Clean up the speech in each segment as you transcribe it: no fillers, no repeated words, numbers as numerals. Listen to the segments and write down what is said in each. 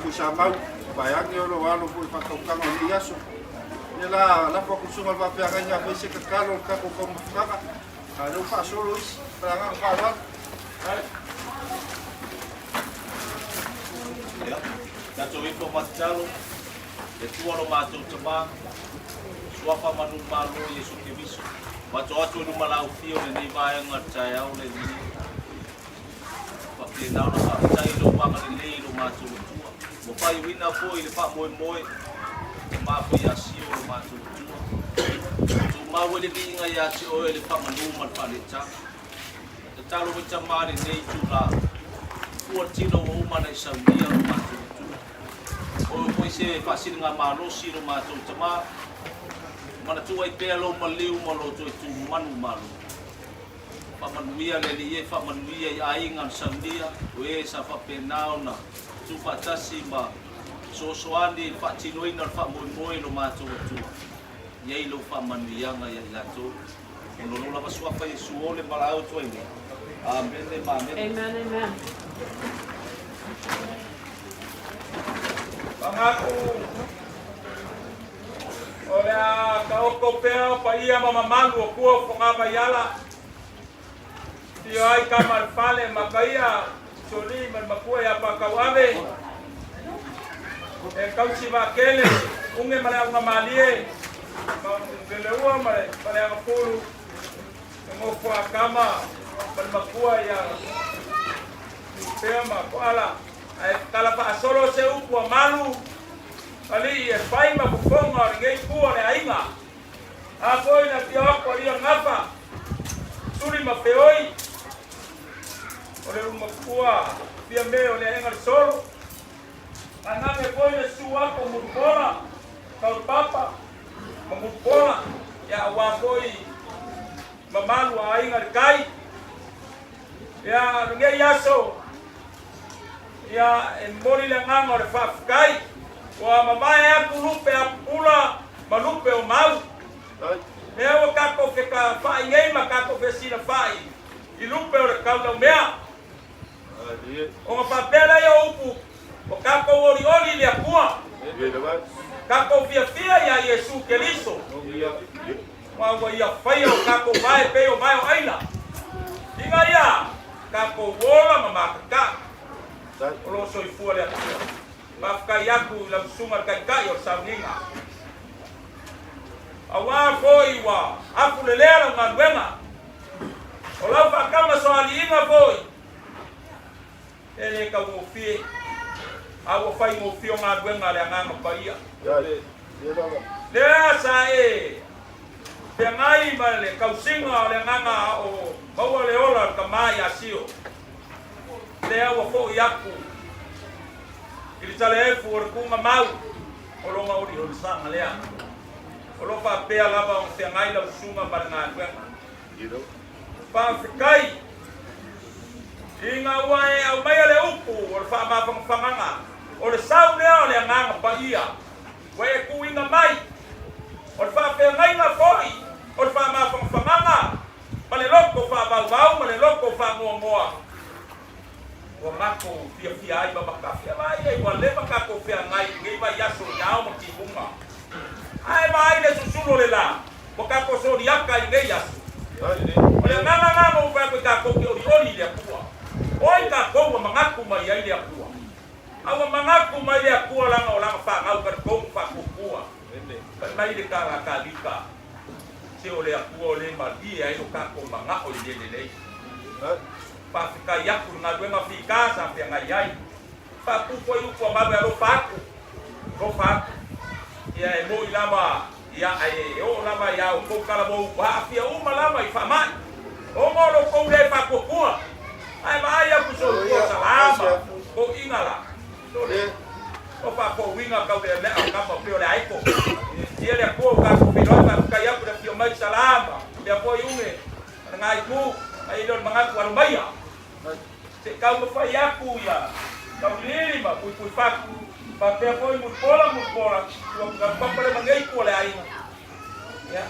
kusamau bayang yo lo alo pu pakokang ni yaso ela la pokusunga va peanga nga vese kakalo kako como kaka alo pa solo is peranga kawan ya tato ito matalo e tualo mato tama suapa manu malu Yesu Kristo mato atu no malau fio ni bayang ngacaya ole ni pakai nauna pa cai lo pa malili lo mato tua mo pai wina foi le pa moi ma foi asio lo mato tua tu ma wele dinga ya si o le pa manu man pa le cha talo mo chama ni nei tula o tino o mana saudia lo mato o foi se fasil nga malo si lo mato chama mana tu ai pelo maliu malo tu manu malu pamanuia le lie pamanuia ai ngan sandia we sa fa penao na tu patasi ma sosoani fa tinoi na fa moi lo mato tu ye lo pamanuia nga ya lato no lo la pasua fa Yesu ole malao tu ini amen amen amen. Pangaku olha kau kopeo pa ia mama malu ko fongaba yala tio ai kamar fale makaia soli man makua ya pa kawabe e kau si bakele unge mala nga malie beleua male male nga pulu ngo kwa kama man makua ya tema koala ai kala pa solo se upu malu ali e pai ma bufonga ngai kuo le ainga a foi na tio ko ria ngapa suri ma peoi ole uma kua pia me ole enga solo ana me foi le sua ko murbola kau papa murbola ya wa foi mamalu ainga kai ya ngai yaso ya mori le nganga le fa kai wa mamai aku lupe apula malupe o mau leo kako ke ka fai ngai ma kako vesina fai I lupe o ka no mea o papela yo upu o kako ori le apua kako fia ya Yesu Kristo wa ia fai o kako vai pe o mai o aina inga ya kako wola mama ka o so I fuale atua Mafkai aku lam sungar kai o sauninga. Awa foi wa aku lelera ngwenga. Ola fa kama soali inga foi. Ele ka mo fie. Awa fai mo fio ngwenga le nganga paia. Le sa e. Pengai male kausinga le nganga o bawa le ola kamaya sio. Le awa foi aku. Ili tale for kunga mau olo mau di sang lea olo fa pe lava o te ngai la sunga maranga kwa pa fikai inga wae au mai le upu o fa ma fanganga o le sau lea le nganga pa ia wae ku inga mai o fa pe ngai na foi o fa ma fanganga male loko fa bau male loko fa moa o mako fia ai baba kafia mai e wale mako fia ngai ngai ba yaso yao mo tibunga ai mai le susulo le la mo kako so riaka ngai yaso ole nana mo fa ko kako ori le akua oi kako mangaku mai ai le akua awa mangaku mai le akua la ola fa ngau ka ko fa kua mai le kara kalika se ole akua le mali ai no kako mangako le pa fika yaku na duenga fika sa pe ngai ai pa ku ko yu ko ba ro faku ya e mo ilama ya ai o lama ya o ko kala bo ba fia o malama I fa mai o mo lo ko le pa ko kua ai ba ya ku so ko salama ko ingala so le o pa ko winga ka le ka pa pe le ai ko ele ko ka ko pino ka ya ku le fio mai salama ya ko yume ngai ku ai don mangaku anu baya se kau fai aku ya kau lima pui faku pa te foi mu pola tu ka para mangai ko le ai ya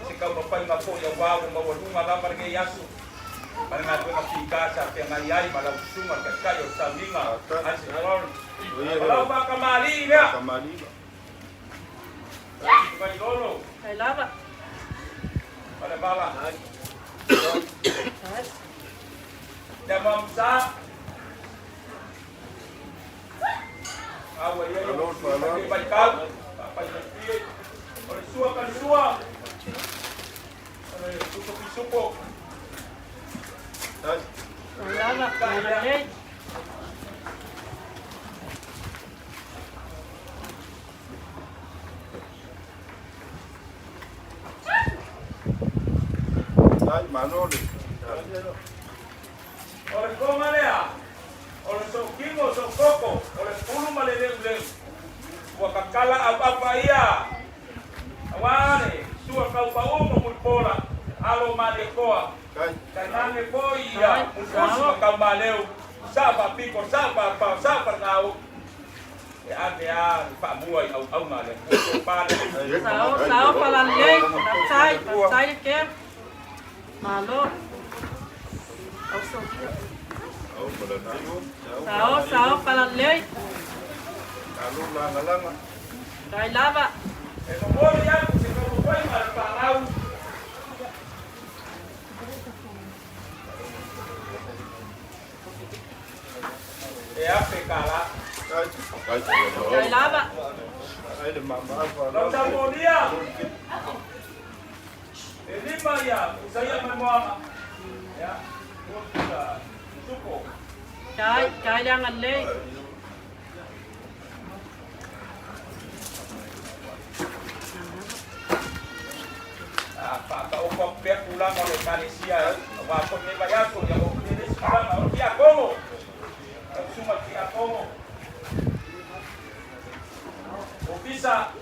se kau fai ma ko ya wa ma wa dunga la para ngai yasu Para nga pika sa pengayay malausungan kat kayo sa linga. Ay siguro. Kalau pa kamali niya. Kamali ba? Kay lolo. Kay lava. Para bala. Damam sa. Away yan yung pagkal. Papayagpit. Kalisuwa, kalisuwa. Supok-supok. Ay, Kay lava. Kay lava. ay, Manoli. Oleh ko malea. Oleh so kingo so koko. Oleh pulu malele. Wakakala apa iya. Awane. Sua kau bau mumulpola. Alo malekoa. Ay, Kanane po iya. Mususu kau maleu. Sapa piko sapa pa sapa kau. Ade Pak Buai au male. Pale. Sao palalay. Tatsay ke. Malo. oh, pada tayo. Sao palalay. Lalu langa-langa. Kay lava. Ito po yan. Kasi kung po yung malaparaw. Pekala. Ay, Kay lava. ay, maaf. Kalau sama dia. Lima ya. Saya memuang. Ya. Cukup. Kay langan lay. Pak Kaupok pihak pulang oleh Malaysia. Waktu ni bayar tu yang ini sekarang orang pihak Kongo. Semua pihak Kongo. Bisa.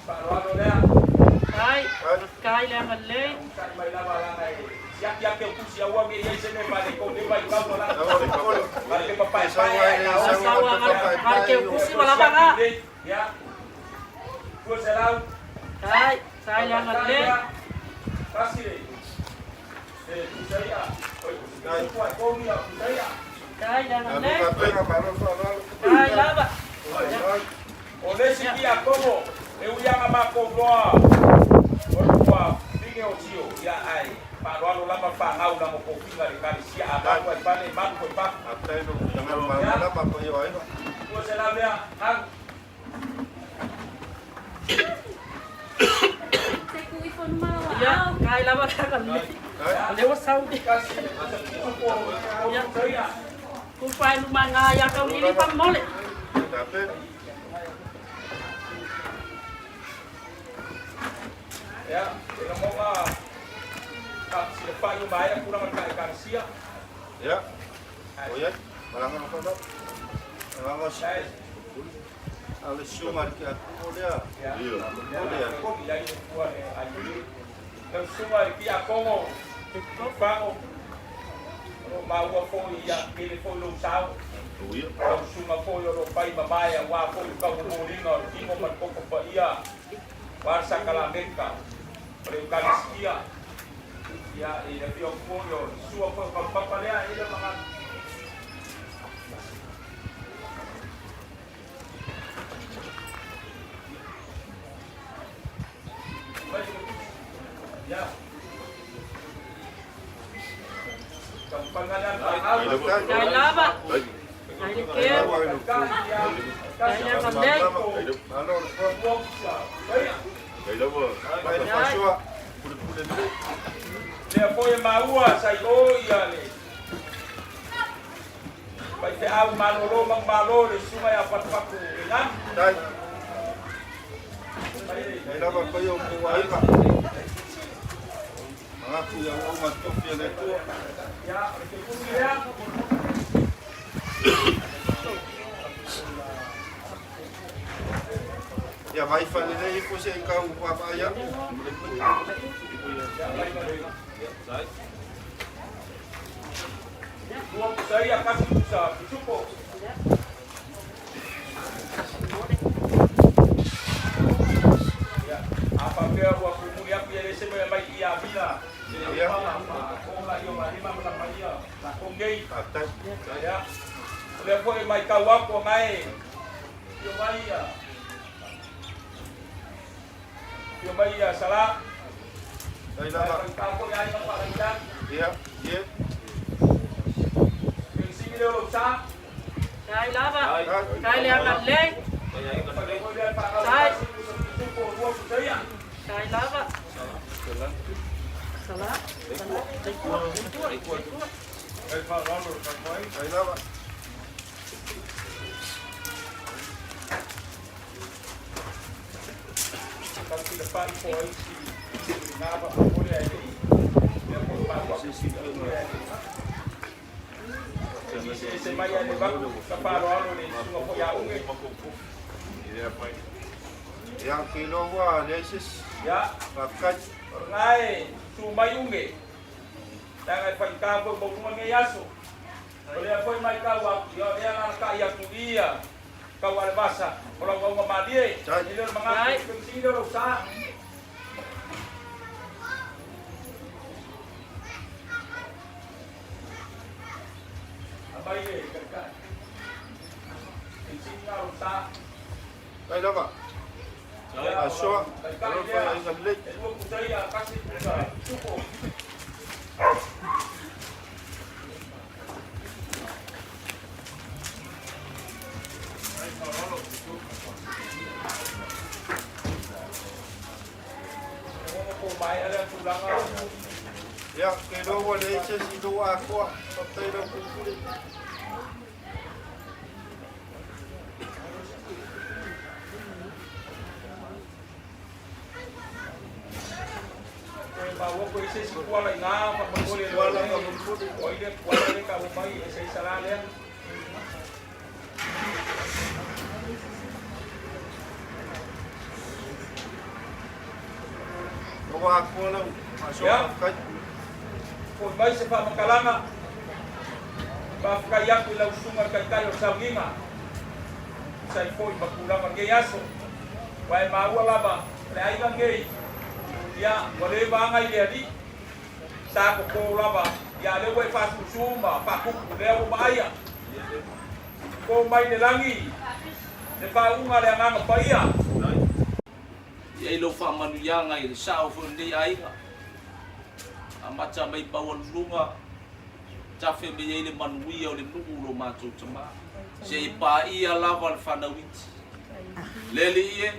Pak Rono dia. Kay langan lay. Kan bayi lama langai. Siap-siap yang usia awam ini sini balik kau ni bayi kau lah. Balik papai saya. Harke kusi wala ba nga. Ya. Gua selau. Kay langan lay. Kasih. Saya. Kay kuat kau ni saya. Kay langan lay. Kay Kay lava. Oleh segi aku, eu yang abako doa. Orua pinge otio ya ai. Pak Rono lama pak ngau lama ko pinga di kali sia abako ai pale mak ko pak. Atay no, jangan malam apa yo ay. Gua selam ya. Hang. Ya, kay lava langan lay. Lewa Saudi. Kasih. Ya saya. Kung paano mangaya kau ini pamole. Tapi Ya, kita mau kap siapa yang bayar kurang mereka sia. ya. Oh ya, malangan apa dok? Malangan Saya alis sumar ki oh dia. ya. Iya. Kok jadi kuat aja. Dan semua pihak Kongo Bango mau po iya telepon lo sao. Oh iya. Ang suma po yo pai babaya wa po ka umulingo imo man ko pa iya. Warsa kalameka. Pero kaliskia. Ya ina pio po yo suwa po papalea ila mga ya. Kampangalan Kay lava. Kay ke. Kay langan lay. Ano, Baik, pasua. Kulit-kulit dulu. Dia foi maua sai oia le. Pai te au malolo mang malo le sungai apa paku ingat. Dai. May dapat kayo buhay ka. Mga kuya umat ko yan ito. Ya, itu dia. Ya, may fanilay po siya ikaw papaya. Dua saya kasih bisa cukup. Ina. Ya. Kung layo malima mo lang maya. Kung gay. Atai. Saya. Oleh po may kawak ko ngay. Yung maya. Yung maya sala. Ay lava. Pagkapo yan ang palanjan. Ya. Ya. Yung sige lo sa. Kay lava. Ay. Kay liangan le. Kaya ikan Pag lagi. ko diyan pa ka. Sai. Suko ruwa sa saya. Kay lava. Jalan. Sala. Ay lava. Kalau tidak pakai poin si ngapa boleh aja. Dia mau pakai si se maya ni bang kapalo ano ni sungo po yaong eh. Yang kilo wa lesis Ya, pakat. ngai sumayong eh. Tangan pagkabo mo mangayaso. Oleh apa mai kawa, yo dia nak kaya kudia. Kawal basa, kalau kau ngamadi, jadi mengaku penting dia rusak. Apa ini? Kerja. Penting dia rusak. Ay lava. Aswa. Kalau pa ay galit. Itu budaya kasih cukup. Ya kilo wa lesis ilo ako. Patay daw kukulit. Bawa ko isa si kuala nga pag maguli wala nga maguli o ile kuala ni ka umay isa isa lang. Bawa ako lang. Masuk Ya. pakat. Kung may sa pamakalanga, pagkayak ilaw sungal kay kayo sa lima, sa ipoy magkulang ang gayaso, way mawala ba, ay lang gay, ya, wala ba ngay liadi, sa kukula ba, ya, leway pasusuma, pakukulew maaya, kung may nilangi, napaungal ang ang paya, Ya ilo fa manuyanga il sao fu ni ai. Amacha mai bawal lunga. Tafe me ile manuia o le nuku lo matou tama. Se pa ia lava fa na wit. Leli ie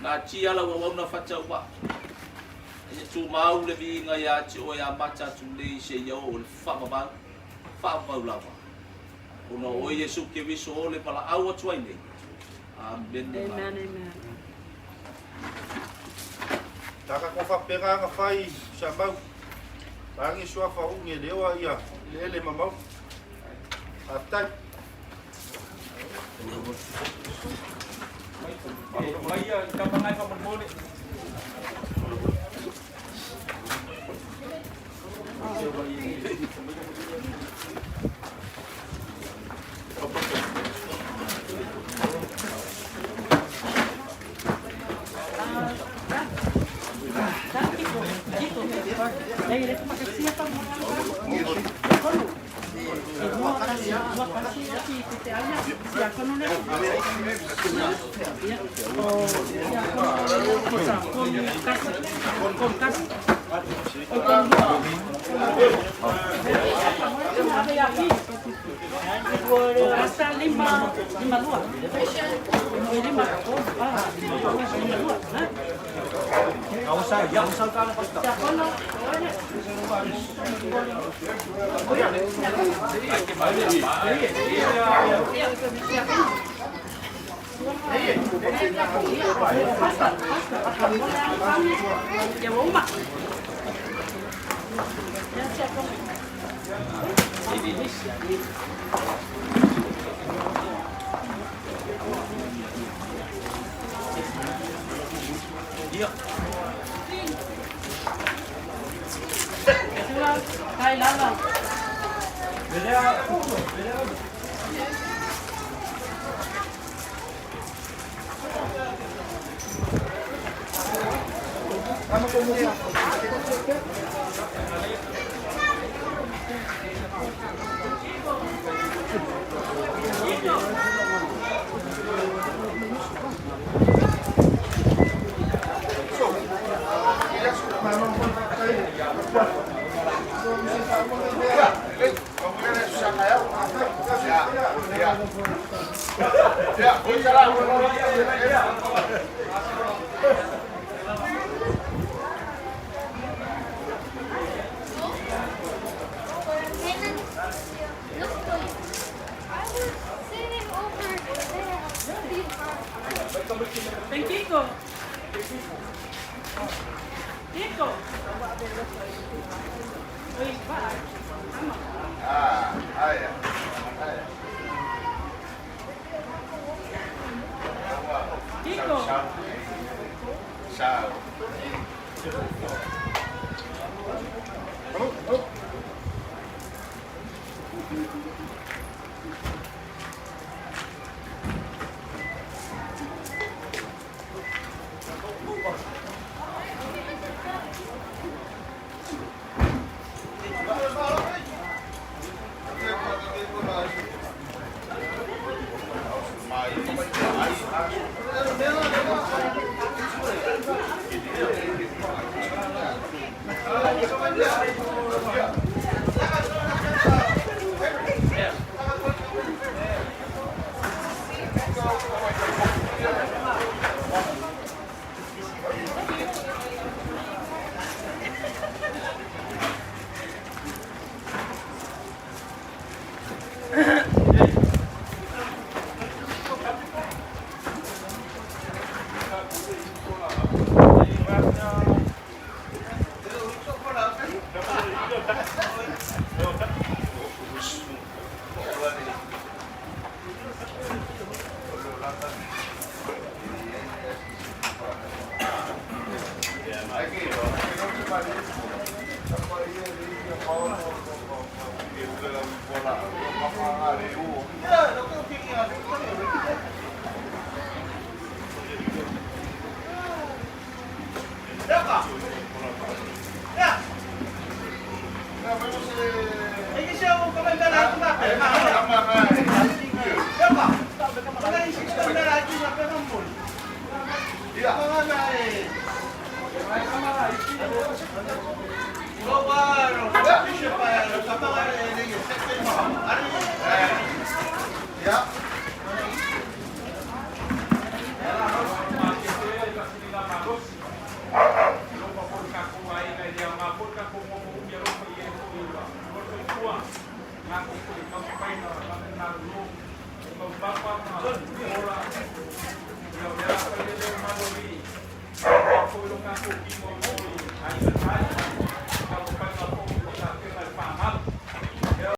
na tia la wa na fa tau ba. E tu mau le vinga ya ti o ya macha tu le se yo o fa ba. Fa ba lava. Uno o Yesu ke viso ole pala awa tuaine. Amen. Amen. Taka ko fa pega nga fai sa mau. Bangi sua fa unge lewa ia. Lele mamau. Atai. maya, kapangan pa magmuli. Hasta lima dua. Lima. Nggak usah, ya usah kan pasti. Ya rumah. Iya. Kay lava. Thank Kiko. Kiko. Wait, bye. Tama. Kiko. Ay,